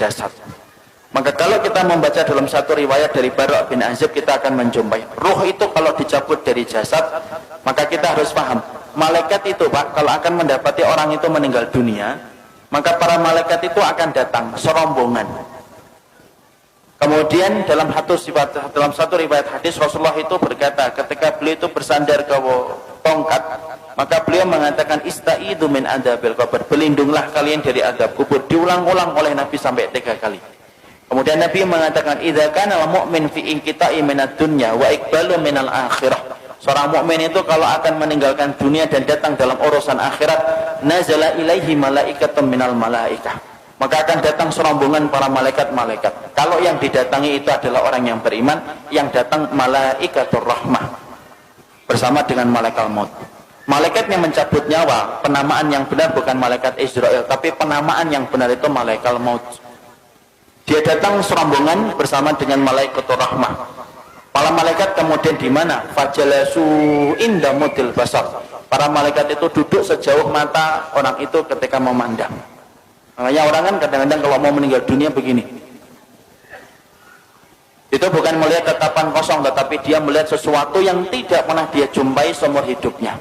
jasad. Maka kalau kita membaca dalam satu riwayat dari Bara' bin Azib, kita akan menjumpai ruh itu kalau dicabut dari jasad, maka kita harus paham, malaikat itu Pak, kalau akan mendapati orang itu meninggal dunia, maka para malaikat itu akan datang serombongan. Kemudian dalam satu riwayat hadis, Rasulullah itu berkata, ketika beliau itu bersandar ke tongkat, maka beliau mengatakan, istaidu min adabil qabr, berlindunglah kalian dari adab kubur. Diulang-ulang oleh Nabi sampai 3 kali. Kemudian Nabi mengatakan, idza kana al-mu'min fi inqita'i minad dunya wa iqbalu minal akhirah. Seorang mukmin itu kalau akan meninggalkan dunia dan datang dalam urusan akhirat, nazala ilaihi malaikatun minal malaikah. Maka akan datang serombongan para malaikat-malaikat. Kalau yang didatangi itu adalah orang yang beriman, yang datang malaikatur rahmah bersama dengan malaikat maut. Malaikat yang mencabut nyawa, penamaan yang benar bukan malaikat Israel, tapi penamaan yang benar itu malaikat maut. Dia datang serombongan bersama dengan malaikatur rahmah. Para malaikat kemudian di mana? Fajalasu inda mudil basar. Para malaikat itu duduk sejauh mata orang itu ketika memandang. Makanya orang kan kadang-kadang kalau mau meninggal dunia begini. Itu bukan melihat tatapan kosong, tetapi dia melihat sesuatu yang tidak pernah dia jumpai seumur hidupnya.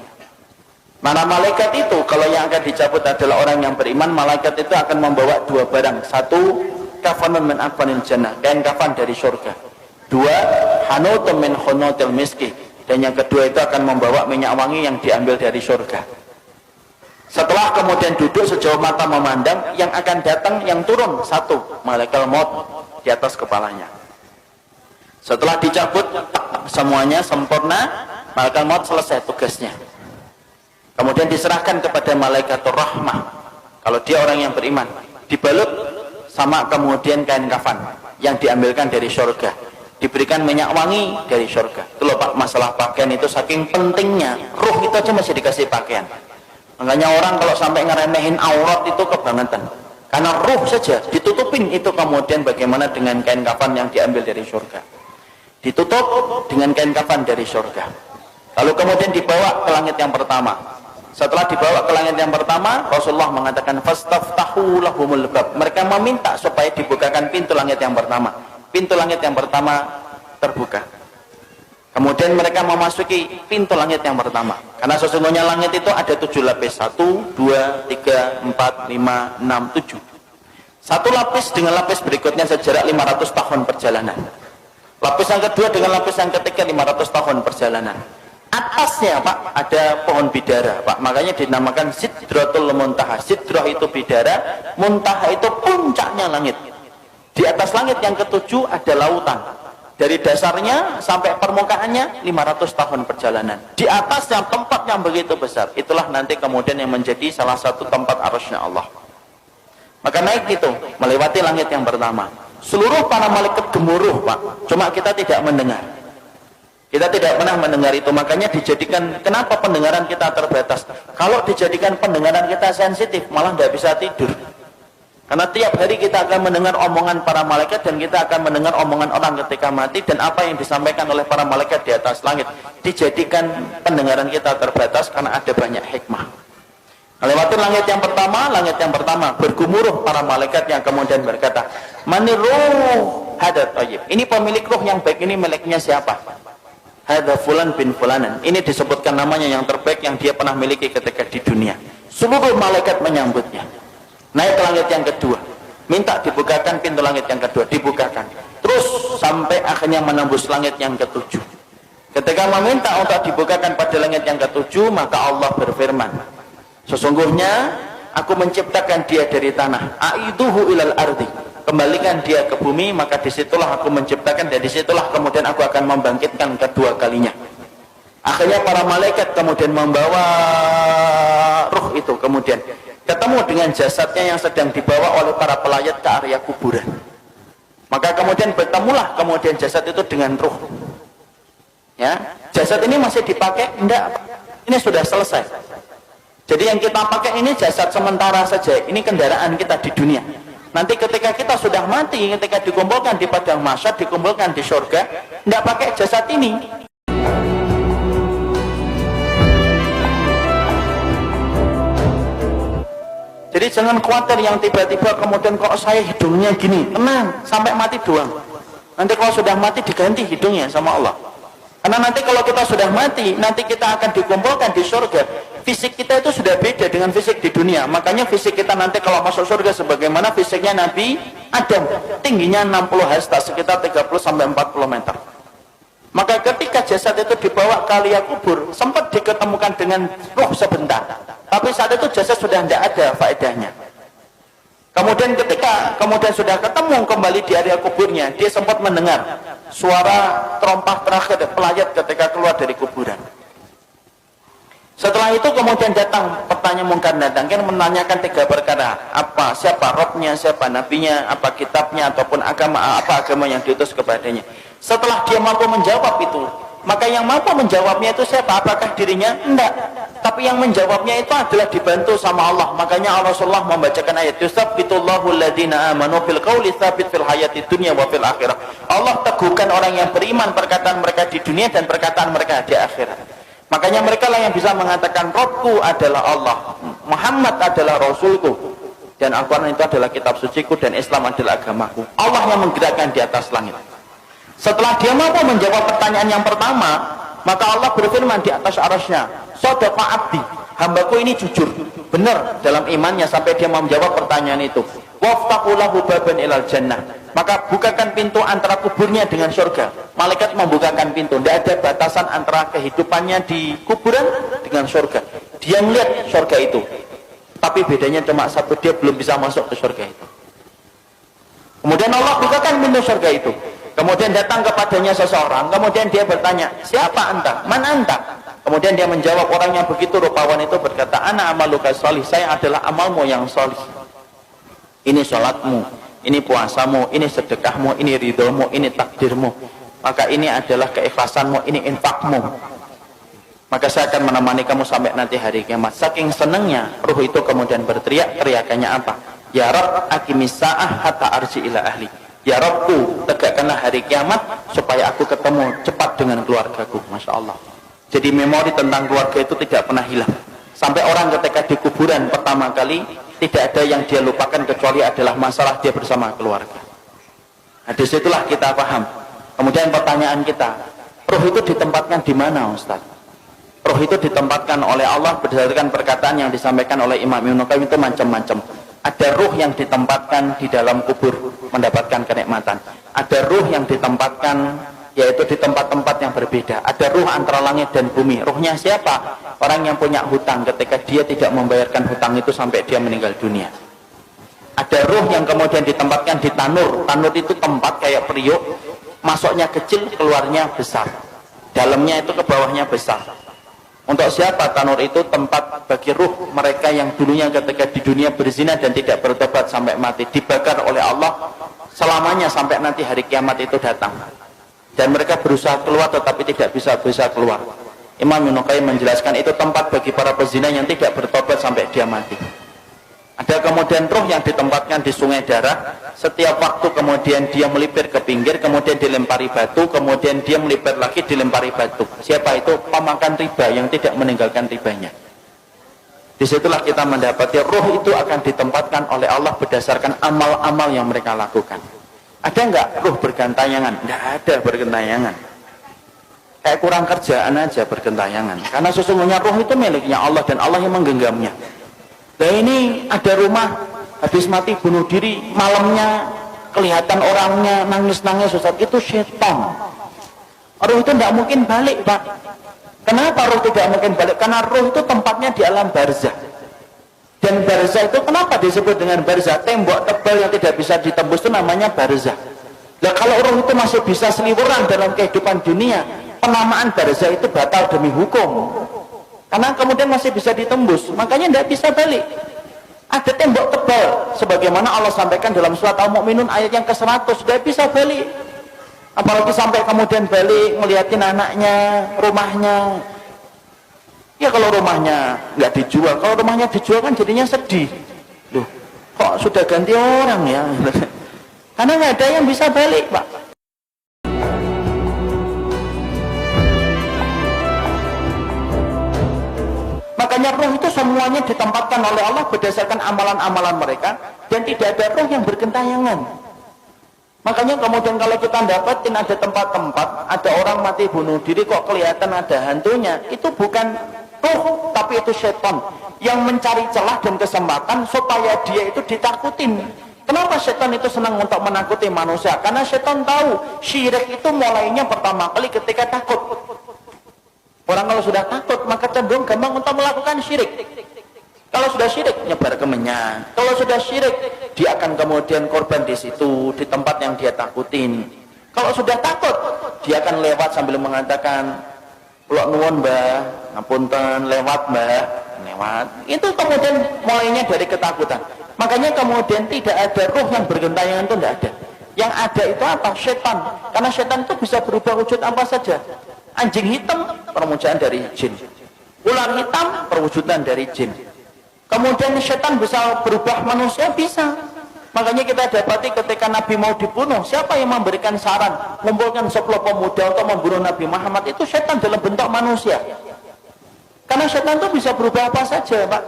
Mana malaikat itu, kalau yang akan dicabut adalah orang yang beriman, malaikat itu akan membawa 2 barang. 1, kafanun min akfanil jannah, kain kafan dari surga. 2, hanutun min hunutil miski, dan yang kedua itu akan membawa minyak wangi yang diambil dari surga. Setelah kemudian duduk sejauh mata memandang, yang akan datang, yang turun 1, malaikat maut di atas kepalanya. Setelah dicabut semuanya sempurna, malaikat maut selesai tugasnya. Kemudian diserahkan kepada malaikatur rahmah. Kalau dia orang yang beriman, dibalut sama kemudian kain kafan yang diambilkan dari surga, diberikan minyak wangi dari surga. Itu loh Pak, masalah pakaian itu saking pentingnya. Ruh itu aja masih dikasih pakaian. Makanya orang kalau sampai ngeremehin aurat itu kebangetan. Karena ruh saja ditutupin, itu kemudian bagaimana dengan kain kafan yang diambil dari surga. Ditutup dengan kain kafan dari surga. Lalu kemudian dibawa ke langit yang pertama. Setelah dibawa ke langit yang pertama, Rasulullah mengatakan, fastaftahu lahumul bab. Mereka meminta supaya dibukakan pintu langit yang pertama. Pintu langit yang pertama terbuka. Kemudian mereka memasuki pintu langit yang pertama. Karena sesungguhnya langit itu ada 7 lapis. 1, 2, 3, 4, 5, 6, 7. 1 lapis dengan lapis berikutnya sejarak 500 tahun perjalanan. Lapis yang kedua dengan lapis yang ketiga 500 tahun perjalanan. Atasnya Pak ada pohon bidara Pak, makanya dinamakan Sidratul Muntaha. Sidrah itu bidara, Muntaha itu puncaknya langit. Di atas langit yang ketujuh ada lautan. Dari dasarnya sampai permukaannya 500 tahun perjalanan. Di atasnya tempat yang begitu besar. Itulah nanti kemudian yang menjadi salah satu tempat arasy-Nya Allah. Maka naik itu melewati langit yang pertama. Seluruh para malaikat gemuruh Pak, cuma kita tidak mendengar. Kita tidak pernah mendengar itu, makanya dijadikan, kenapa pendengaran kita terbatas? Kalau dijadikan pendengaran kita sensitif, malah tidak bisa tidur. Karena tiap hari kita akan mendengar omongan para malaikat, dan kita akan mendengar omongan orang ketika mati, dan apa yang disampaikan oleh para malaikat di atas langit. Dijadikan pendengaran kita terbatas karena ada banyak hikmah. Melewati langit yang pertama bergumuruh para malaikat yang kemudian berkata, Maniruh hadat tayyib. Ini pemilik ruh yang baik, ini miliknya siapa? Hadza fulan bin fulanan. Ini disebutkan namanya yang terbaik yang dia pernah miliki ketika di dunia. Seluruh malaikat menyambutnya. Naik ke langit yang kedua, minta dibukakan pintu langit yang kedua, dibukakan. Terus sampai akhirnya menembus langit yang ketujuh. Ketika meminta untuk dibukakan pada langit yang ketujuh, maka Allah berfirman, sesungguhnya aku menciptakan dia dari tanah. Aiduhu ilal ardi. Kembalikan dia ke bumi, maka disitulah aku menciptakan, dan disitulah kemudian aku akan membangkitkan kedua kalinya. Akhirnya para malaikat kemudian membawa ruh itu, kemudian ketemu dengan jasadnya yang sedang dibawa oleh para pelayat ke area kuburan. Maka kemudian bertemulah kemudian jasad itu dengan ruh. Ya, jasad ini masih dipakai? Enggak, ini sudah selesai. Jadi yang kita pakai ini jasad sementara saja, ini kendaraan kita di dunia. Nanti ketika kita sudah mati, ketika dikumpulkan di padang mahsyar, dikumpulkan di surga, tidak pakai jasad ini. Jadi jangan khawatir yang tiba-tiba kemudian kok saya hidungnya gini. Tenang, sampai mati doang. Nanti kalau sudah mati diganti hidungnya sama Allah. Karena nanti kalau kita sudah mati, nanti kita akan dikumpulkan di surga. Fisik kita itu sudah beda dengan fisik di dunia. Makanya fisik kita nanti kalau masuk surga sebagaimana fisiknya Nabi Adam. Tingginya 60 hasta, sekitar 30-40 meter. Maka ketika jasad itu dibawa ke liang kubur, sempat diketemukan dengan roh sebentar. Tapi saat itu jasad sudah tidak ada faedahnya. Kemudian ketika sudah ketemu kembali di area kuburnya, dia sempat mendengar suara terompah terakhir pelayat ketika keluar dari kuburan. Setelah itu kemudian datang pertanyaan mungkar datang, kan menanyakan 3 perkara. Apa, siapa robnya, siapa nabinya, apa kitabnya, ataupun apa agama yang diutus kepadanya. Setelah dia mampu menjawab itu, maka yang mampu menjawabnya itu siapa? Apakah dirinya? Enggak. Tapi yang menjawabnya itu adalah dibantu sama Allah. Makanya Rasulullah membacakan ayat yusabbitullahu alladhina amanu fil qawli tsabit fil hayati dunya wa fil akhirah. Allah teguhkan orang yang beriman perkataan mereka di dunia dan perkataan mereka di akhirat. Makanya mereka lah yang bisa mengatakan Rabbku adalah Allah, Muhammad adalah Rasulku, dan Al-Quran itu adalah kitab suciku, dan Islam adalah agamaku. Allah yang menggerakkan di atas langit. Setelah dia mampu menjawab pertanyaan yang pertama, maka Allah berfirman di atas arasnya, Shadaqa abdi, hambaku ini jujur, benar dalam imannya sampai dia mau menjawab pertanyaan itu. Waftahu lahu baban ilal jannah, maka bukakan pintu antara kuburnya dengan surga. Malaikat membukakan pintu, tidak ada batasan antara kehidupannya di kuburan dengan surga. Dia melihat surga itu, tapi bedanya cuma satu, dia belum bisa masuk ke surga itu. Kemudian Allah bukakan pintu surga itu. Kemudian datang kepadanya seseorang, kemudian dia bertanya, siapa anta? Man anta? Kemudian dia menjawab, orang yang begitu rupawan itu berkata, ana amaluka sholih, saya adalah amalmu yang sholih. Ini sholatmu, ini puasamu, ini sedekahmu, ini ridhomu, ini takdirmu. Maka ini adalah keikhlasanmu, ini infakmu. Maka saya akan menemani kamu sampai nanti hari kiamat. Saking senangnya, ruh itu kemudian berteriak, teriakannya apa? Ya Rabb, aqimis sa'ah hatta arji ila ahli. Ya Rabbku, tegakkanlah hari kiamat supaya aku ketemu cepat dengan keluargaku. Masya Allah. Jadi memori tentang keluarga itu tidak pernah hilang. Sampai orang ketika di kuburan pertama kali, tidak ada yang dia lupakan kecuali adalah masalah dia bersama keluarga. Nah, disitulah kita paham. Kemudian pertanyaan kita, ruh itu ditempatkan di mana, Ustaz? Ruh itu ditempatkan oleh Allah berdasarkan perkataan yang disampaikan oleh Imam Ibnu Qayyim itu macam-macam. Ada ruh yang ditempatkan di dalam kubur mendapatkan kenikmatan. Ada ruh yang ditempatkan yaitu di tempat-tempat yang berbeda. Ada ruh antara langit dan bumi. Ruhnya siapa? Orang yang punya hutang ketika dia tidak membayarkan hutang itu sampai dia meninggal dunia. Ada ruh yang kemudian ditempatkan di tanur. Tanur itu tempat kayak periuk, masuknya kecil, keluarnya besar. Dalamnya itu ke bawahnya besar. Untuk siapa tanur itu? Tempat bagi ruh mereka yang dulunya ketika di dunia berzina dan tidak bertobat sampai mati, dibakar oleh Allah selamanya sampai nanti hari kiamat itu datang. Dan mereka berusaha keluar tetapi tidak bisa keluar. Imam Ibnu Qayyim menjelaskan itu tempat bagi para pezina yang tidak bertobat sampai dia mati. Ada kemudian ruh yang ditempatkan di sungai darah. Setiap waktu kemudian dia melipir ke pinggir, kemudian dilempari batu, kemudian dia melipir lagi, dilempari batu. Siapa itu? Pemakan riba yang tidak meninggalkan ribanya. Disitulah kita mendapati ruh itu akan ditempatkan oleh Allah berdasarkan amal-amal yang mereka lakukan. Ada enggak ruh bergentayangan? Enggak ada bergentayangan. Kayak kurang kerjaan aja bergentayangan. Karena sesungguhnya ruh itu miliknya Allah dan Allah yang menggenggamnya. Nah ini ada rumah habis mati bunuh diri, malamnya kelihatan orangnya nangis-nangis, Ustaz, itu setan. Ruh itu tidak mungkin balik, Pak. Kenapa ruh tidak mungkin balik? Karena ruh itu tempatnya di alam barzah. Dan barzah itu kenapa disebut dengan barzah? Tembok tebal yang tidak bisa ditembus itu namanya barzah. Nah kalau ruh itu masih bisa seliweran dalam kehidupan dunia, penamaan barzah itu batal demi hukum. Karena kemudian masih bisa ditembus, makanya tidak bisa balik. Ada tembok tebal, sebagaimana Allah sampaikan dalam surat Al-Mu'minun ayat yang ke-100, tidak bisa balik. Apalagi sampai kemudian balik, ngeliatin anaknya, rumahnya. Ya kalau rumahnya nggak dijual, kalau rumahnya dijual kan jadinya sedih. Loh, kok sudah ganti orang ya? Karena nggak ada yang bisa balik, Pak. Makanya Makanya roh itu semuanya ditempatkan oleh Allah berdasarkan amalan-amalan mereka, dan tidak ada roh yang bergentayangan. Makanya kemudian kalau kita dapatin ada tempat-tempat, ada orang mati bunuh diri kok kelihatan ada hantunya, itu bukan roh, tapi itu setan yang mencari celah dan kesempatan supaya dia itu ditakutin. Kenapa setan itu senang untuk menakuti manusia? Karena setan tahu syirik itu mulainya pertama kali ketika takut. Orang kalau sudah takut maka cenderung gampang untuk melakukan syirik. Kalau sudah syirik nyebar kemenyan. Kalau sudah syirik dia akan kemudian korban di situ, di tempat yang dia takutin. Kalau sudah takut dia akan lewat sambil mengatakan, "Kula nuwun Mbah, ngapunten, lewat Mbah." Lewat. Itu kemudian mulainya dari ketakutan. Makanya kemudian tidak ada roh yang bergentayangan, itu tidak ada. Yang ada itu apa? Setan. Karena setan itu bisa berubah wujud apa saja. Anjing hitam perwujudan dari jin. Ular hitam perwujudan dari jin. Kemudian setan bisa berubah manusia, bisa. Makanya kita dapati ketika Nabi mau dibunuh, siapa yang memberikan saran mengumpulkan 10 pemuda untuk membunuh Nabi Muhammad? Itu setan dalam bentuk manusia. Karena setan itu bisa berubah apa saja, Pak.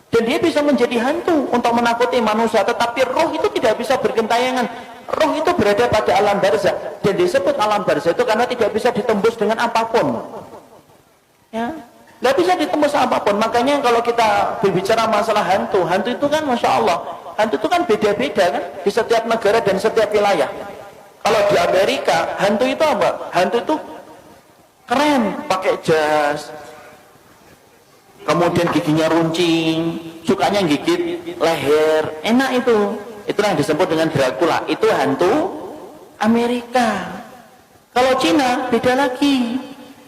Dan dia bisa menjadi hantu untuk menakuti manusia. Tetapi roh itu tidak bisa bergentayangan. Roh itu berada pada alam barzah. Dan disebut alam barzah itu karena tidak bisa ditembus dengan apapun. Ya, nggak bisa ditembus apapun. Makanya kalau kita berbicara masalah hantu, hantu itu kan Masya Allah, hantu itu kan beda-beda kan di setiap negara dan setiap wilayah. Kalau di Amerika, hantu itu apa? Hantu itu keren, pakai jas, kemudian giginya runcing, sukanya gigit leher, enak itu. Itulah yang disebut dengan Dracula. Itu hantu Amerika. Kalau Cina beda lagi,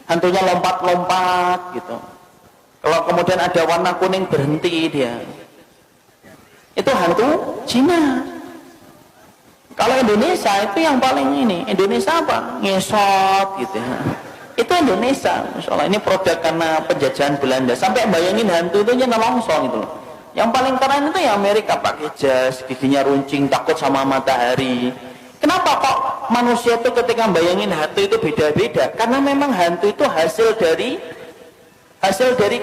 hantunya lompat-lompat gitu. Kalau kemudian ada warna kuning berhenti dia, itu hantu Cina. Kalau Indonesia itu yang paling ini, Indonesia apa? Ngesot gitu ya. Itu Indonesia, Masya Allah. Ini produk karena penjajahan Belanda. Sampai bayangin hantu itu nelongso gitu loh. Yang paling keren itu ya Amerika, pakai jas, giginya runcing, takut sama matahari. Kenapa kok manusia itu ketika bayangin hantu itu beda-beda? Karena memang hantu itu hasil dari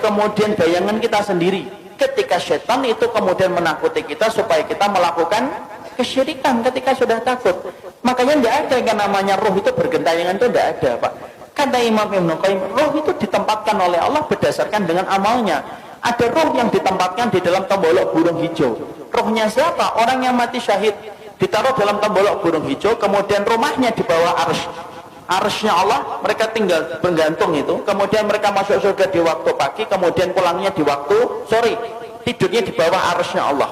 kemudian bayangan kita sendiri. Ketika setan itu kemudian menakuti kita supaya kita melakukan kesyirikan ketika sudah takut. Makanya tidak ada yang namanya roh itu bergentayangan, itu tidak ada, Pak. Kata Imam Ibnu Qayyim, roh itu ditempatkan oleh Allah berdasarkan dengan amalnya. Ada roh yang ditempatkan di dalam tembolok burung hijau. Rohnya siapa? Orang yang mati syahid ditaruh dalam tembolok burung hijau, kemudian rumahnya di bawah arsy. Arsy-nya Allah, mereka tinggal bergantung itu. Kemudian mereka masuk surga di waktu pagi, kemudian pulangnya di waktu sore. Tidurnya di bawah arsy-nya Allah.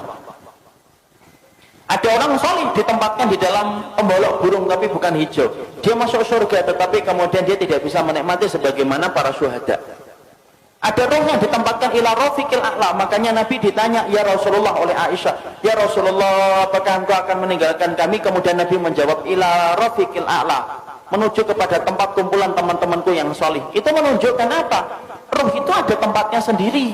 Ada orang saleh ditempatkan di dalam tembolok burung tapi bukan hijau. Dia masuk surga tetapi kemudian dia tidak bisa menikmati sebagaimana para syuhada. Ada roh yang ditempatkan ila rafiqil a'la. Makanya Nabi ditanya, "Ya Rasulullah," oleh Aisyah, "Ya Rasulullah, apakah engkau akan meninggalkan kami?" Kemudian Nabi menjawab, "Ila rafiqil a'la." Menuju kepada tempat kumpulan teman-temanku yang saleh. Itu menunjukkan apa? Roh itu ada tempatnya sendiri.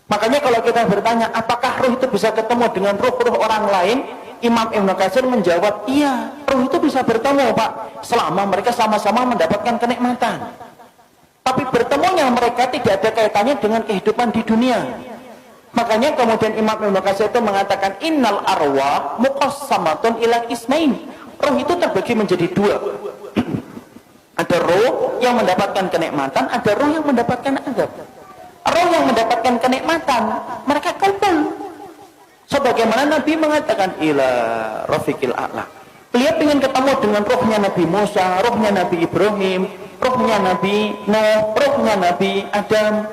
Makanya kalau kita bertanya, apakah roh itu bisa ketemu dengan roh-roh orang lain? Imam Ibnu Katsir menjawab, iya, roh itu bisa bertemu, Pak, selama mereka sama-sama mendapatkan kenikmatan. Tapi bertemunya mereka tidak ada kaitannya dengan kehidupan di dunia. Makanya kemudian Imam Ibnu Katsir itu mengatakan, innal arwah muqassamatun ila qismain. Roh itu terbagi menjadi dua. Ada roh yang mendapatkan kenikmatan, ada roh yang mendapatkan azab. Roh yang mendapatkan kenikmatan, mereka kumpul. Sebagaimana Nabi mengatakan, ila rafiqil a'la. Beliau ingin ketemu dengan rohnya Nabi Musa, rohnya Nabi Ibrahim, rohnya Nabi Nuh, rohnya Nabi Adam.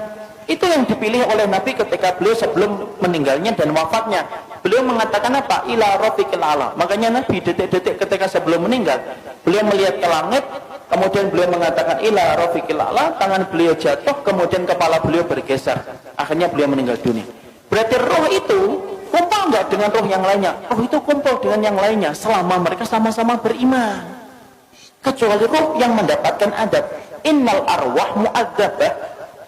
Itu yang dipilih oleh Nabi ketika beliau sebelum meninggalnya dan wafatnya. Beliau mengatakan apa? Ila rafiqil a'la. Makanya Nabi detik-detik ketika sebelum meninggal, beliau melihat ke langit, kemudian beliau mengatakan ila rafiqil a'la, tangan beliau jatuh, kemudian kepala beliau bergeser. Akhirnya beliau meninggal dunia. Berarti roh itu kumpul enggak dengan roh yang lainnya? Roh itu kumpul dengan yang lainnya selama mereka sama-sama beriman. Kecuali roh yang mendapatkan adab. Innal arwah mu'adzabah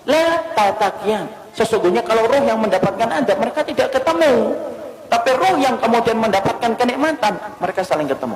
la tatakian. Sesungguhnya kalau roh yang mendapatkan adab, mereka tidak ketemu. Tapi roh yang kemudian mendapatkan kenikmatan, mereka saling ketemu.